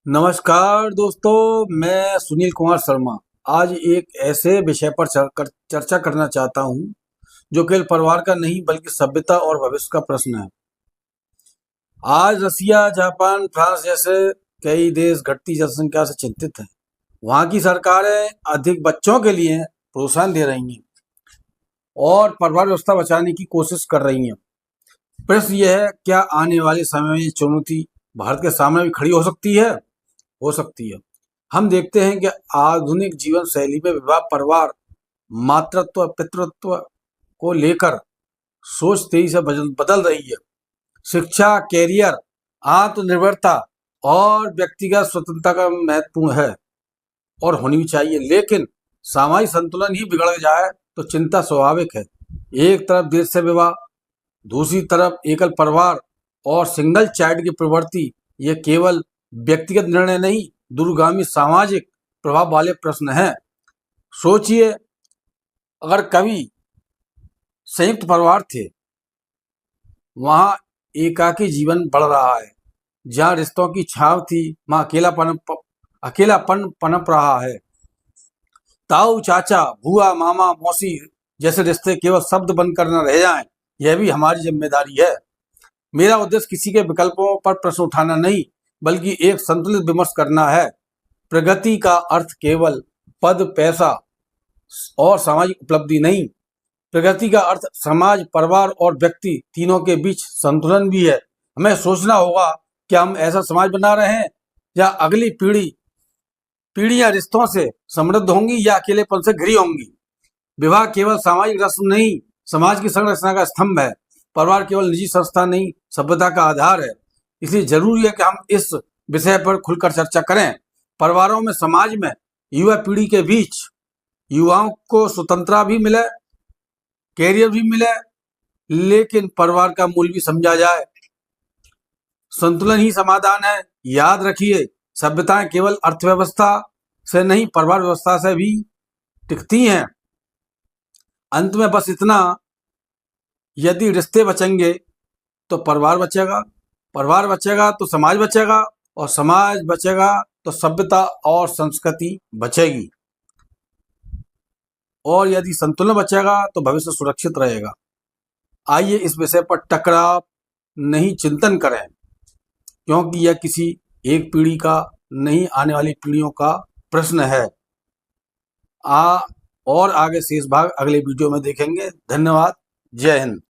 नमस्कार दोस्तों, मैं सुनील कुमार शर्मा आज एक ऐसे विषय पर चर्चा करना चाहता हूं जो केवल परिवार का नहीं बल्कि सभ्यता और भविष्य का प्रश्न है। आज रसिया, जापान, फ्रांस जैसे कई देश घटती जनसंख्या से चिंतित हैं। वहां की सरकारें अधिक बच्चों के लिए प्रोत्साहन दे रही हैं और परिवार व्यवस्था बचाने की कोशिश कर रही हैं। प्रश्न यह है, क्या आने वाले समय में ये चुनौती भारत के सामने भी खड़ी हो सकती है? हो सकती है। हम देखते हैं कि आधुनिक जीवन शैली में विवाह, परिवार, मातृत्व, पितृत्व को लेकर सोच तेजी से बदल रही है। शिक्षा, कैरियर, आत्मनिर्भरता और व्यक्तिगत स्वतंत्रता का महत्वपूर्ण है और होनी भी चाहिए, लेकिन सामाजिक संतुलन ही बिगड़ जाए तो चिंता स्वाभाविक है। एक तरफ देर से विवाह, दूसरी तरफ एकल परिवार और सिंगल चाइल्ड की प्रवृत्ति, ये केवल व्यक्तिगत निर्णय नहीं, दूरगामी सामाजिक प्रभाव वाले प्रश्न हैं। सोचिए, अगर कभी संयुक्त परिवार थे, वहां एकाकी जीवन बढ़ रहा है। जहां रिश्तों की छाव थी, वहां अकेलापन पनप रहा है। ताऊ, चाचा, बुआ, मामा, मौसी जैसे रिश्ते केवल शब्द बनकर न रह जाएं, यह भी हमारी जिम्मेदारी है। मेरा उद्देश्य किसी के विकल्पों पर प्रश्न उठाना नहीं, बल्कि एक संतुलित विमर्श करना है। प्रगति का अर्थ केवल पद, पैसा और सामाजिक उपलब्धि नहीं। प्रगति का अर्थ समाज, परिवार और व्यक्ति तीनों के बीच संतुलन भी है। हमें सोचना होगा कि हम ऐसा समाज बना रहे हैं या अगली पीढ़ियां रिश्तों से समृद्ध होंगी या अकेलेपन से घिरी होंगी। विवाह केवल सामाजिक रस्म नहीं, समाज की संरचना का स्तंभ है। परिवार केवल निजी संस्था नहीं, सभ्यता का आधार है। इसलिए जरूरी है कि हम इस विषय पर खुलकर चर्चा करें। परिवारों में, समाज में, युवा पीढ़ी के बीच युवाओं को स्वतंत्रता भी मिले, कैरियर भी मिले, लेकिन परिवार का मूल्य भी समझा जाए। संतुलन ही समाधान है। याद रखिए, सभ्यताएं केवल अर्थव्यवस्था से नहीं, परिवार व्यवस्था से भी टिकती हैं। अंत में बस इतना, यदि रिश्ते बचेंगे तो परिवार बचेगा, परिवार बचेगा तो समाज बचेगा, और समाज बचेगा तो सभ्यता और संस्कृति बचेगी, और यदि संतुलन बचेगा तो भविष्य सुरक्षित रहेगा। आइए इस विषय पर टकराव नहीं, चिंतन करें, क्योंकि यह किसी एक पीढ़ी का नहीं, आने वाली पीढ़ियों का प्रश्न है। और आगे शेष भाग अगले वीडियो में देखेंगे। धन्यवाद। जय हिंद।